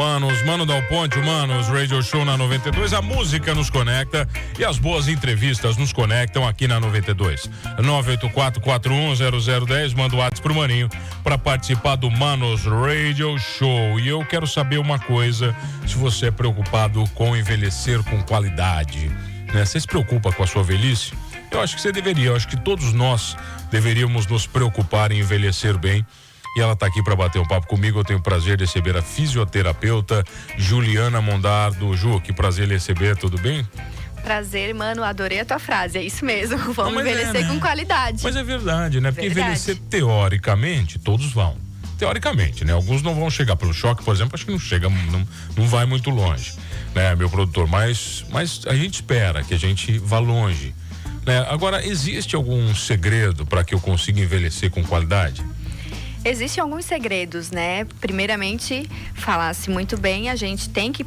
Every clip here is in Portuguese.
Manos, Mano Dal Ponte, Manos, Radio Show na 92. A música nos conecta e as boas entrevistas nos conectam aqui na 92. 984-410010, manda o WhatsApp pro Maninho para participar do Manos Radio Show. E eu quero saber uma coisa, se você é preocupado com envelhecer com qualidade, né? Você se preocupa com a sua velhice? Eu acho que você deveria, eu acho que todos nós deveríamos nos preocupar em envelhecer bem. E ela está aqui para bater um papo comigo. Eu tenho o prazer de receber a fisioterapeuta Juliana Mondardo. Ju, que prazer lhe receber, tudo bem? Prazer, mano, adorei a tua frase, é isso mesmo, vamos envelhecer com qualidade. Mas é verdade, né? Porque envelhecer teoricamente, todos vão. Teoricamente, né? Alguns não vão chegar pelo choque, por exemplo, acho que não chega, não vai muito longe, né, meu produtor? Mas a gente espera que a gente vá longe, né? Agora, existe algum segredo para que eu consiga envelhecer com qualidade? Existem alguns segredos, né? Primeiramente, falasse muito bem, a gente tem que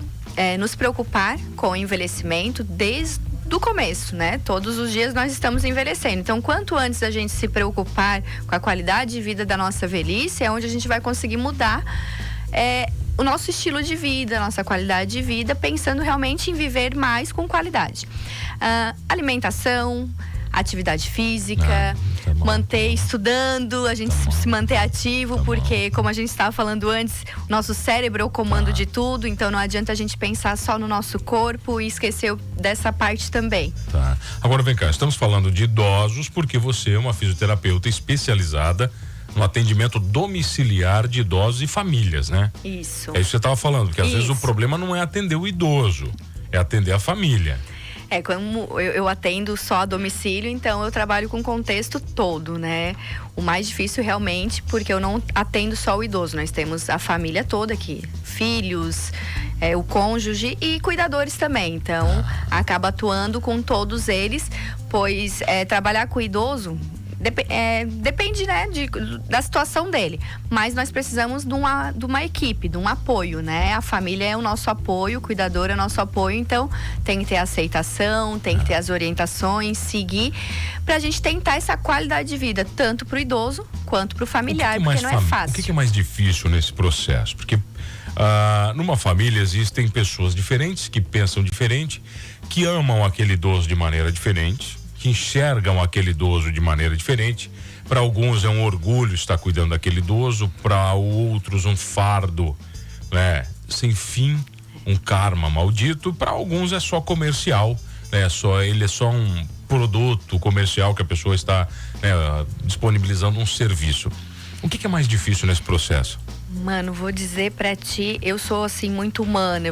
nos preocupar com o envelhecimento desde o começo, né? Todos os dias nós estamos envelhecendo. Então, quanto antes a gente se preocupar com a qualidade de vida da nossa velhice, é onde a gente vai conseguir mudar o nosso estilo de vida, a nossa qualidade de vida, pensando realmente em viver mais com qualidade. Alimentação, atividade física, manter estudando, a gente se manter ativo, porque como a gente estava falando antes, o nosso cérebro é o comando de tudo, então não adianta a gente pensar só no nosso corpo e esquecer dessa parte também. Tá. Agora vem cá, estamos falando de idosos porque você é uma fisioterapeuta especializada no atendimento domiciliar de idosos e famílias, né? Isso. É isso que você estava falando, porque às vezes o problema não é atender o idoso, é atender a família. Como eu atendo só a domicílio, então eu trabalho com o contexto todo, né? O mais difícil realmente, porque eu não atendo só o idoso, nós temos a família toda aqui, filhos, o cônjuge e cuidadores também, então acaba atuando com todos eles, pois trabalhar com o idoso depende, né, da situação dele, mas nós precisamos de uma equipe, de um apoio, né? A família é o nosso apoio, o cuidador é o nosso apoio, então tem que ter aceitação, tem que ter as orientações, seguir, pra gente tentar essa qualidade de vida, tanto pro idoso quanto pro familiar, porque não é fácil. O que é mais difícil nesse processo? Porque numa família existem pessoas diferentes, que pensam diferente, que amam aquele idoso de maneira diferente, que enxergam aquele idoso de maneira diferente. Para alguns é um orgulho estar cuidando daquele idoso, para outros um fardo, né, sem fim, um karma maldito. Para alguns é só comercial, né? Ele é só um produto comercial que a pessoa está, né, disponibilizando um serviço. O que é mais difícil nesse processo? Mano, vou dizer pra ti, eu sou assim muito humana,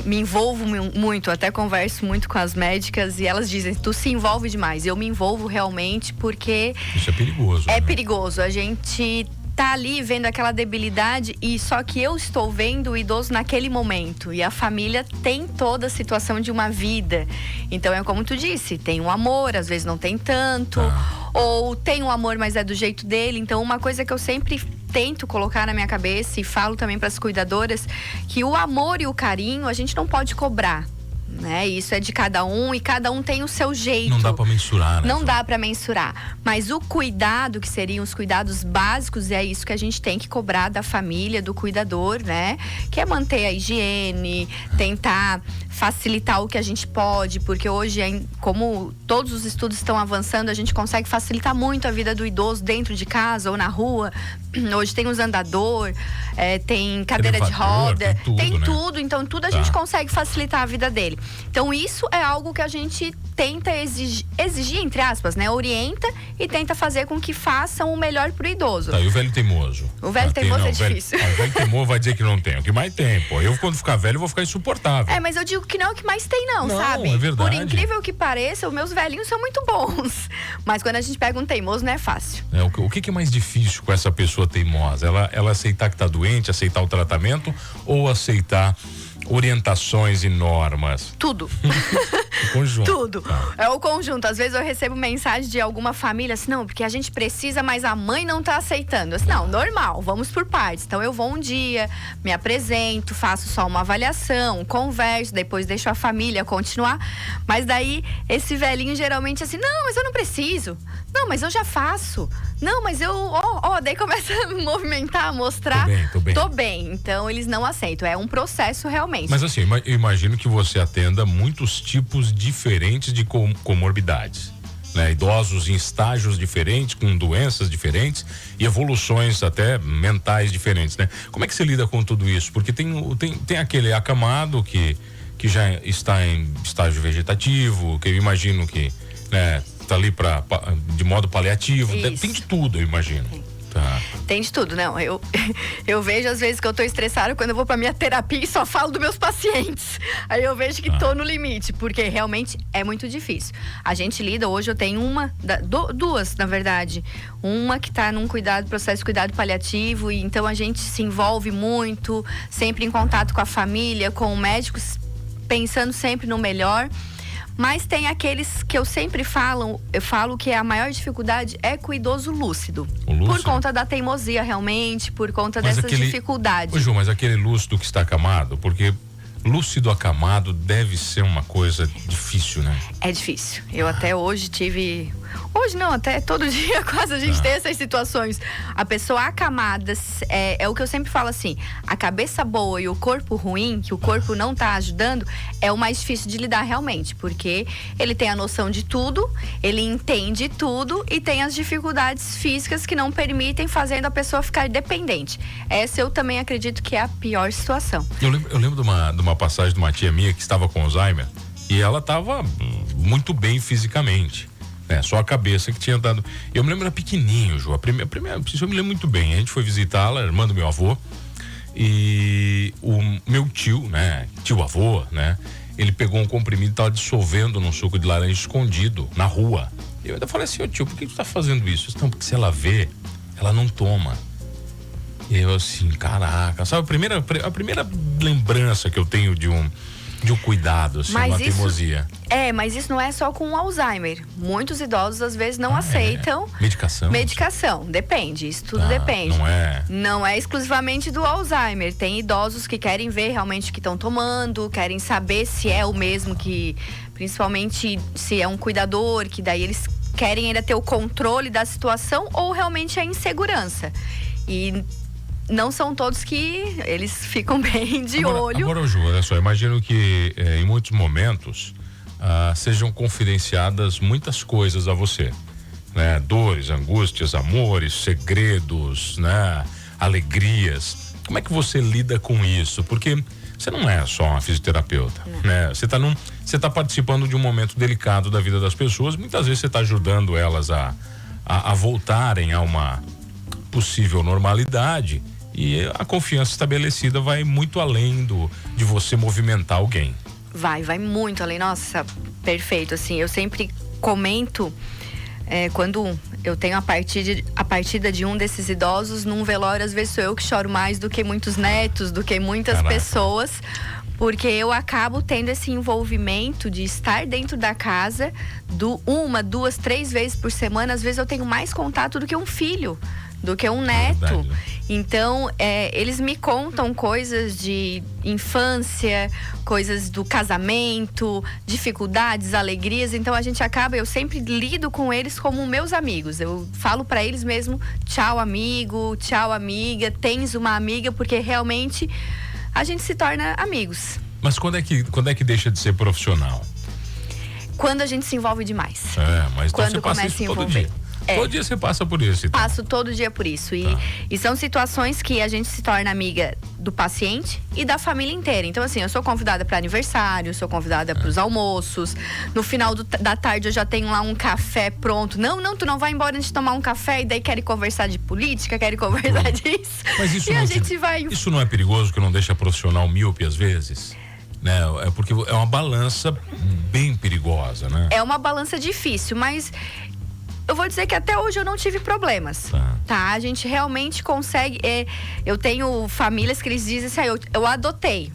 me envolvo muito, até converso muito com as médicas e elas dizem, tu se envolve demais. Eu me envolvo realmente porque isso é perigoso. É, né? Perigoso, a gente tá ali vendo aquela debilidade e só que eu estou vendo o idoso naquele momento e a família tem toda a situação de uma vida. Então é como tu disse, tem um amor, às vezes não tem tanto, ou tem um amor, mas é do jeito dele. Então uma coisa que eu sempre tento colocar na minha cabeça e falo também para as cuidadoras, que o amor e o carinho a gente não pode cobrar, né? Isso é de cada um e cada um tem o seu jeito. Não dá para mensurar, né? Não dá para mensurar, mas o cuidado, que seriam os cuidados básicos, é isso que a gente tem que cobrar da família, do cuidador, né? Que é manter a higiene, tentar facilitar o que a gente pode, porque hoje, como todos os estudos estão avançando, a gente consegue facilitar muito a vida do idoso dentro de casa ou na rua. Hoje tem os andador, tem cadeira de roda, tem tudo, né? Então tudo a gente consegue facilitar a vida dele. Então isso é algo que a gente tenta exigir, entre aspas, né? Orienta e tenta fazer com que façam o melhor pro idoso. Tá, e o velho teimoso? O velho teimoso é difícil. O velho teimoso vai dizer que não tem. O que mais tem, pô. Eu, quando ficar velho, vou ficar insuportável. Mas eu digo que não é o que mais tem, não, sabe? É verdade. Por incrível que pareça, os meus velhinhos são muito bons. Mas quando a gente pega um teimoso, não é fácil. O que é mais difícil com essa pessoa teimosa? Ela aceitar que tá doente, aceitar o tratamento ou aceitar orientações e normas? Tudo. O conjunto. Tudo. É o conjunto. Às vezes eu recebo mensagem de alguma família assim, não, porque a gente precisa, mas a mãe não tá aceitando. Assim, não, normal, vamos por partes. Então eu vou um dia, me apresento, faço só uma avaliação, converso, depois deixo a família continuar. Mas daí esse velhinho geralmente assim, não, mas eu não preciso. Não, mas eu já faço. Não, mas eu, daí começa a movimentar, a mostrar. Tô bem. Então eles não aceitam. É um processo realmente. Mas assim, eu imagino que você atenda muitos tipos diferentes de comorbidades, né? Idosos em estágios diferentes, com doenças diferentes e evoluções até mentais diferentes, né? Como é que você lida com tudo isso? Porque tem aquele acamado que já está em estágio vegetativo, que eu imagino que, né, tá ali de modo paliativo. Tem de tudo, eu imagino. Tá. Tem de tudo, não. Eu vejo às vezes que eu tô estressada quando eu vou pra minha terapia e só falo dos meus pacientes. Aí eu vejo que tô no limite, porque realmente é muito difícil. A gente lida, hoje eu tenho duas, na verdade. Uma que tá num processo de cuidado paliativo, e então a gente se envolve muito, sempre em contato com a família, com médicos, pensando sempre no melhor. Mas tem aqueles que eu falo que a maior dificuldade é com o idoso lúcido. Por conta da teimosia, realmente, por conta dessas dificuldades. Ô, Ju, mas aquele lúcido que está acamado, porque lúcido acamado deve ser uma coisa difícil, né? É difícil. Eu até hoje tive... Hoje não, até todo dia quase a gente tem essas situações. A pessoa acamada, é o que eu sempre falo assim, a cabeça boa e o corpo ruim, que o corpo não tá ajudando, é o mais difícil de lidar realmente, porque ele tem a noção de tudo, ele entende tudo e tem as dificuldades físicas que não permitem, fazendo a pessoa ficar dependente. Essa eu também acredito que é a pior situação. Eu lembro de uma passagem de uma tia minha que estava com Alzheimer e ela estava muito bem fisicamente. Só a cabeça que tinha dado. Eu me lembro, era pequenininho, Ju. A primeira, eu me lembro muito bem. A gente foi visitá-la, irmã do meu avô. E o meu tio, né? Tio-avô, né? Ele pegou um comprimido e estava dissolvendo num suco de laranja escondido na rua. Eu ainda falei assim, tio, por que tu tá fazendo isso? Então, porque se ela vê, ela não toma. E eu assim, caraca. Sabe, a primeira lembrança que eu tenho de um cuidado, assim, uma teimosia. Mas isso não é só com o Alzheimer. Muitos idosos às vezes não aceitam. Medicação, depende, isso tudo depende. Não é exclusivamente do Alzheimer. Tem idosos que querem ver realmente o que estão tomando, querem saber se é o mesmo que, principalmente se é um cuidador, que daí eles querem ainda ter o controle da situação ou realmente a insegurança. E não são todos que eles ficam bem de olho. Agora, Ju, olha só, imagino que em muitos momentos sejam confidenciadas muitas coisas a você, né? Dores, angústias, amores, segredos, né? Alegrias. Como é que você lida com isso? Porque você não é só uma fisioterapeuta, né? Você tá participando de um momento delicado da vida das pessoas. Muitas vezes você está ajudando elas a voltarem a uma possível normalidade. E a confiança estabelecida vai muito além de você movimentar alguém. Vai muito além. Nossa, perfeito. Assim, eu sempre comento quando eu tenho a partida de um desses idosos num velório, às vezes sou eu que choro mais do que muitos netos, do que muitas pessoas, porque eu acabo tendo esse envolvimento de estar dentro da casa uma, duas, 3 vezes por semana. Às vezes eu tenho mais contato do que um filho, do que um neto. Então, eles me contam coisas de infância, coisas do casamento, dificuldades, alegrias. Então eu sempre lido com eles como meus amigos. Eu falo para eles mesmo, tchau amigo, tchau amiga, tens uma amiga, porque realmente a gente se torna amigos. Mas quando é que deixa de ser profissional? Quando a gente se envolve demais. Mas quando você passa isso todo dia. Todo dia você passa por isso, então. Passo todo dia por isso. E são situações que a gente se torna amiga do paciente e da família inteira. Então, assim, eu sou convidada para aniversário, sou convidada para os almoços. No final da tarde eu já tenho lá um café pronto. Não, tu não vai embora antes de tomar um café e daí querem conversar de política, querem conversar disso. Mas isso Isso não é perigoso, que não deixa profissional míope às vezes? Né? É porque é uma balança bem perigosa, né? É uma balança difícil, mas eu vou dizer que até hoje eu não tive problemas. Tá? A gente realmente consegue. Eu tenho famílias que eles dizem assim: eu adotei.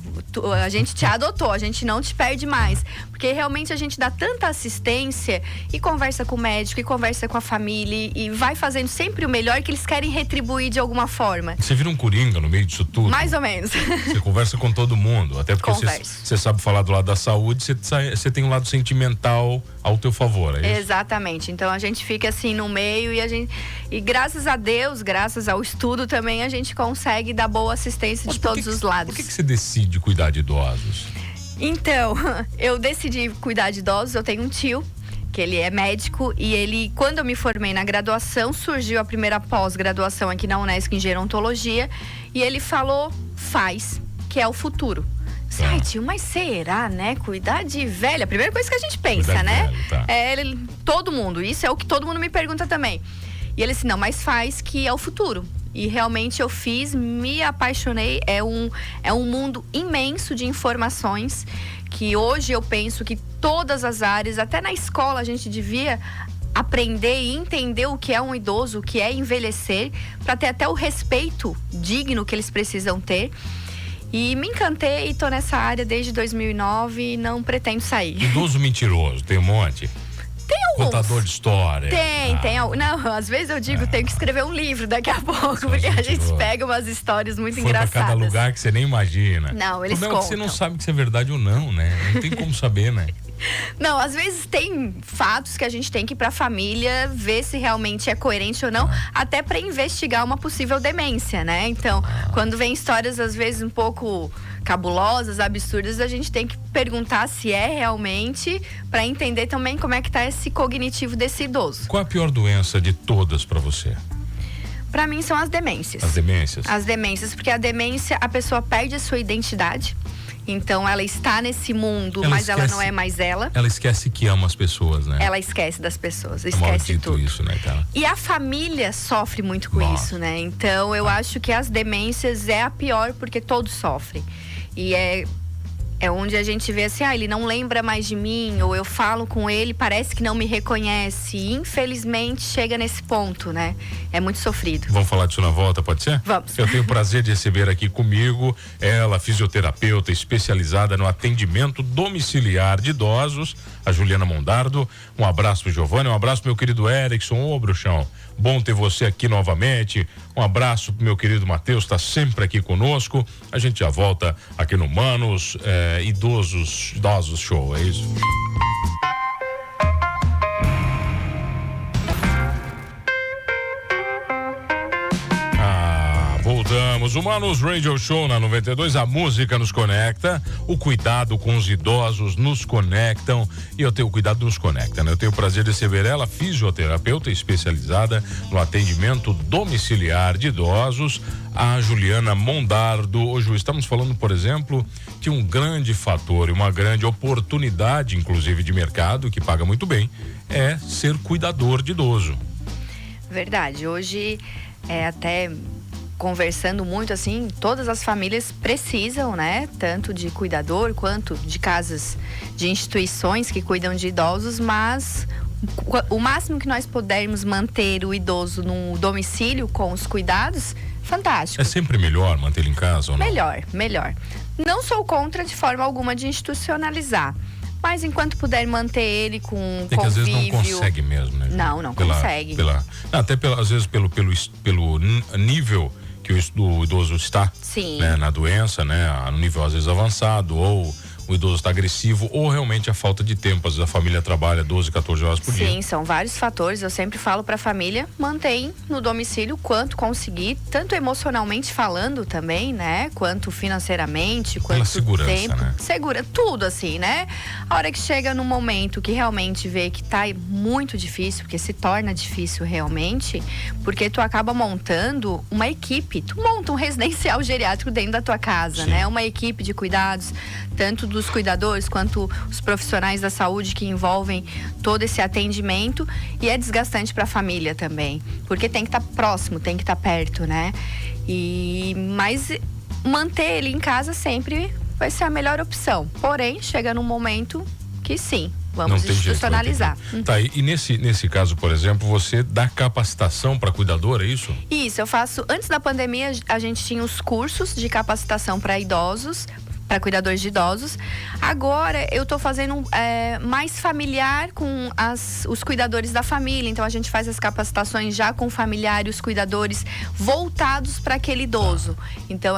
A gente te adotou, a gente não te perde mais. Porque realmente a gente dá tanta assistência e conversa com o médico, e conversa com a família, e vai fazendo sempre o melhor, que eles querem retribuir de alguma forma. Você vira um coringa no meio disso tudo? Mais ou menos. Você conversa com todo mundo, até porque você sabe falar do lado da saúde, você tem um lado sentimental ao teu favor, é isso? Exatamente. Então a gente fica assim no meio e graças a Deus, graças ao estudo também, a gente consegue dar boa assistência de todos os lados. Por que você decide cuidar de idosos? Então, eu decidi cuidar de idosos. Eu tenho um tio que ele é médico, e quando eu me formei na graduação, surgiu a primeira pós-graduação aqui na Unesc em gerontologia, e ele falou: faz, que é o futuro. Ai, tio, mas será, né? Cuidar de velho, a primeira coisa que a gente pensa, cuidar, né? Velho, tá. Todo mundo, isso é o que todo mundo me pergunta também. E ele disse: não, mas faz, que é o futuro. E realmente eu fiz, me apaixonei. É um mundo imenso de informações, que hoje eu penso que todas as áreas, até na escola, a gente devia aprender e entender o que é um idoso, o que é envelhecer, para ter até o respeito digno que eles precisam ter. E me encantei e tô nessa área desde 2009 e não pretendo sair. Idoso mentiroso, tem um monte? Tem alguns. Contador de história. Tem. Não, às vezes eu digo, tenho que escrever um livro daqui a pouco, porque a gente pega umas histórias muito engraçadas. Foi pra cada lugar que você nem imagina. Não, eles contam. Você não sabe se é verdade ou não, né? Não tem como saber, né? Não, às vezes tem fatos que a gente tem que ir pra família ver se realmente é coerente ou não, até pra investigar uma possível demência, né? Então, quando vem histórias às vezes um pouco cabulosas, absurdas, a gente tem que perguntar se é realmente, pra entender também como é que tá esse cognitivo desse idoso. Qual a pior doença de todas pra você? Pra mim são as demências. As demências? As demências, porque a demência, a pessoa perde a sua identidade. Então ela está nesse mundo, mas ela não é mais ela. Ela esquece que ama as pessoas, né? Ela esquece das pessoas, esquece tudo. Isso, né, cara? E a família sofre muito com isso, né? Então eu acho que as demências é a pior, porque todos sofrem. E é onde a gente vê assim: ele não lembra mais de mim, ou eu falo com ele, parece que não me reconhece. E infelizmente chega nesse ponto, né? É muito sofrido. Vamos falar disso na volta, pode ser? Vamos. Eu tenho o prazer de receber aqui comigo ela, fisioterapeuta especializada no atendimento domiciliar de idosos, a Juliana Mondardo. Um abraço pro Giovanni, um abraço pro meu querido Erickson. Ô, bruxão, bom ter você aqui novamente. Um abraço pro meu querido Matheus, tá sempre aqui conosco. A gente já volta aqui no Manos Idosos Show, é isso? Voltamos, o Manos Radio Show na 92, a música nos conecta, o cuidado com os idosos nos conectam, e eu tenho cuidado nos conecta, né? Eu tenho o prazer de receber ela, fisioterapeuta especializada no atendimento domiciliar de idosos, a Juliana Mondardo. Ô, Ju, estamos falando, por exemplo, que um grande fator e uma grande oportunidade, inclusive de mercado, que paga muito bem, é ser cuidador de idoso. Verdade, hoje até conversando muito assim, todas as famílias precisam, né? Tanto de cuidador quanto de casas, de instituições que cuidam de idosos, mas o máximo que nós pudermos manter o idoso no domicílio com os cuidados, fantástico. É sempre melhor manter ele em casa ou não? Melhor. Não sou contra de forma alguma de institucionalizar, mas enquanto puder manter ele com convívio... que às vezes não consegue mesmo, né? Não consegue. Até às vezes pelo nível que o idoso está, né, na doença, né, no nível às vezes avançado, ou o idoso está agressivo, ou realmente a falta de tempo. Às vezes a família trabalha 12, 14 horas por dia. Sim, são vários fatores. Eu sempre falo para a família, mantém no domicílio quanto conseguir, tanto emocionalmente falando também, né? Quanto financeiramente, quanto pela segurança, tempo. Né? Segura, tudo assim, né? A hora que chega no momento que realmente vê que tá muito difícil, porque se torna difícil realmente, porque tu acaba montando uma equipe. Tu monta um residencial geriátrico dentro da tua casa, sim, né? Uma equipe de cuidados, tanto dos cuidadores quanto os profissionais da saúde que envolvem todo esse atendimento, e é desgastante para a família também, porque tem que estar próximo, tem que estar perto, né? Mas manter ele em casa sempre vai ser a melhor opção. Porém, chega num momento que sim, Vamos institucionalizar. Tá, e nesse caso, por exemplo, você dá capacitação para cuidadora, é isso? Isso, eu faço. Antes da pandemia, a gente tinha os cursos de capacitação para idosos, para cuidadores de idosos. Agora eu tô fazendo mais familiar com os cuidadores da família. Então a gente faz as capacitações já com o familiar e os cuidadores voltados para aquele idoso. Então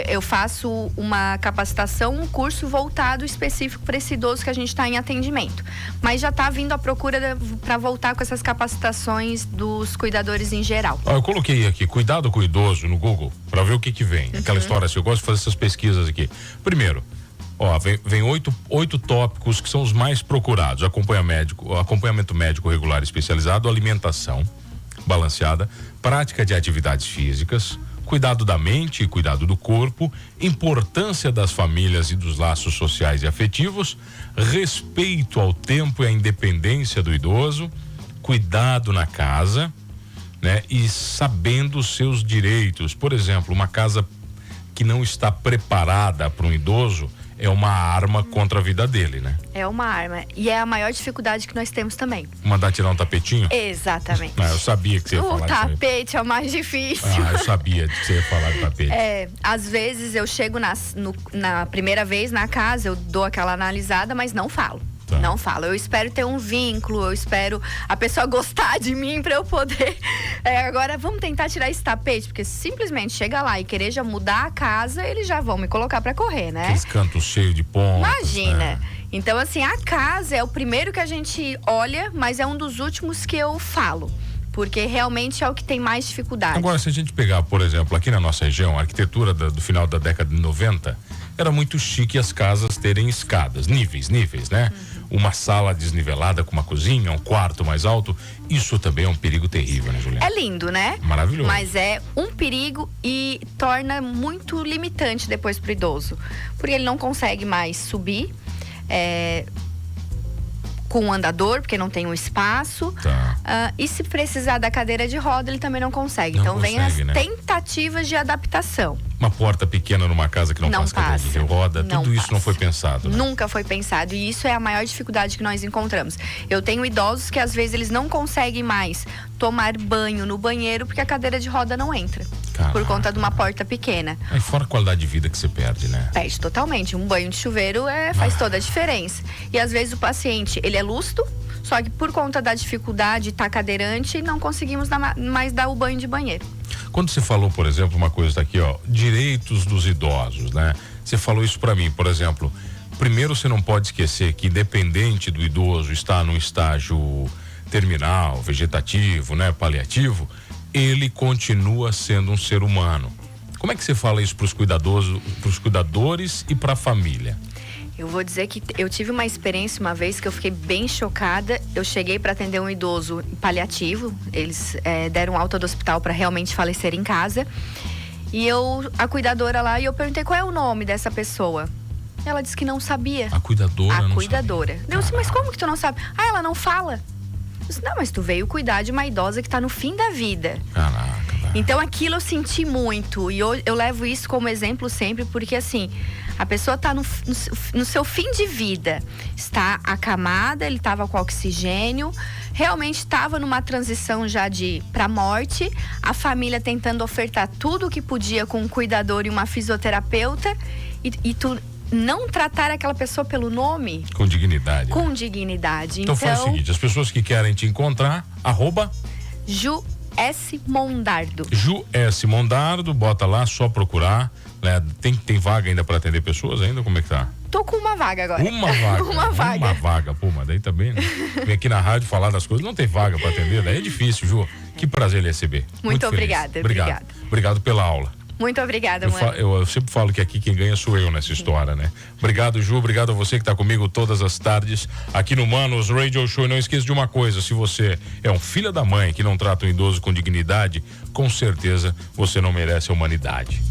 eu faço uma capacitação, um curso voltado específico para esse idoso que a gente está em atendimento. Mas já está vindo a procura para voltar com essas capacitações dos cuidadores em geral. Eu coloquei aqui, cuidado com o idoso no Google, para ver o que vem. Aquela história assim, eu gosto de fazer essas pesquisas aqui. Primeiro, vem oito tópicos que são os mais procurados: acompanhamento médico regular especializado, alimentação balanceada, prática de atividades físicas, cuidado da mente e cuidado do corpo, importância das famílias e dos laços sociais e afetivos, respeito ao tempo e à independência do idoso, cuidado na casa, né? E sabendo os seus direitos. Por exemplo, uma casa que não está preparada para um idoso é uma arma contra a vida dele, né? É uma arma. E é a maior dificuldade que nós temos também. Mandar tirar um tapetinho? Exatamente. Eu sabia que você ia falar disso. O tapete é o mais difícil. Eu sabia que você ia falar do tapete. Às vezes eu chego na primeira vez na casa, eu dou aquela analisada, mas não falo. Tá. Não falo. Eu espero ter um vínculo, eu espero a pessoa gostar de mim pra eu poder. Agora vamos tentar tirar esse tapete, porque simplesmente chega lá e querer já mudar a casa, eles já vão me colocar pra correr, né? Aqueles cantos cheios de pontas. Imagina. Né? Então, assim, a casa é o primeiro que a gente olha, mas é um dos últimos que eu falo. Porque realmente é o que tem mais dificuldade. Agora, se a gente pegar, por exemplo, aqui na nossa região, a arquitetura do final da década de 90 era muito chique as casas terem escadas, níveis, né? Uma sala desnivelada com uma cozinha, um quarto mais alto. Isso também é um perigo terrível, né, Juliana? É lindo, né? Maravilhoso. Mas é um perigo e torna muito limitante depois pro idoso. Porque ele não consegue mais subir com um andador, porque não tem um espaço. Tá. E se precisar da cadeira de roda, ele também não consegue. Não então consegue, vem as né? tentativas de adaptação. Uma porta pequena numa casa que não passa cadeira de roda, tudo isso não foi pensado, né? Nunca foi pensado, e isso é a maior dificuldade que nós encontramos. Eu tenho idosos que às vezes eles não conseguem mais tomar banho no banheiro porque a cadeira de roda não entra. Caraca. Por conta de uma porta pequena. Aí fora a qualidade de vida que você perde, né? Perde totalmente. Um banho de chuveiro faz toda a diferença. E às vezes o paciente, ele é lúcido, só que por conta da dificuldade, tá cadeirante, não conseguimos mais dar o banho de banheiro. Quando você falou, por exemplo, uma coisa aqui, direitos dos idosos, né? Você falou isso pra mim, por exemplo, primeiro você não pode esquecer que independente do idoso estar num estágio terminal, vegetativo, né, paliativo, ele continua sendo um ser humano. Como é que você fala isso pros cuidadores e pra família? Eu vou dizer que eu tive uma experiência uma vez que eu fiquei bem chocada. Eu cheguei para atender um idoso paliativo. Eles deram alta do hospital para realmente falecer em casa. E a cuidadora lá, e eu perguntei qual é o nome dessa pessoa. Ela disse que não sabia. A cuidadora não cuidadora. Sabia. Eu disse, mas como que tu não sabe? Ela não fala. Eu disse, não, mas tu veio cuidar de uma idosa que tá no fim da vida. Caraca. Então aquilo eu senti muito. E eu levo isso como exemplo sempre, porque assim, a pessoa está no seu fim de vida, está acamada, ele estava com oxigênio, realmente estava numa transição já para morte, a família tentando ofertar tudo o que podia com um cuidador e uma fisioterapeuta, e tu não tratar aquela pessoa pelo nome. Com dignidade. Com dignidade. Então faz o seguinte, as pessoas que querem te encontrar, Ju S. Mondardo. Ju S. Mondardo, bota lá, só procurar, né? Tem vaga ainda para atender pessoas ainda? Como é que tá? Tô com uma vaga agora. Uma vaga? Uma vaga, pô, mas daí também, né? Vem aqui na rádio falar das coisas, não tem vaga para atender, daí é difícil, Ju. Que prazer lhe receber. Muito obrigada. Obrigado pela aula. Muito obrigada, eu sempre falo que aqui quem ganha sou eu nessa história, né? Obrigado, Ju, obrigado a você que está comigo todas as tardes aqui no Manos Radio Show. E não esqueça de uma coisa, se você é um filho da mãe que não trata um idoso com dignidade, com certeza você não merece a humanidade.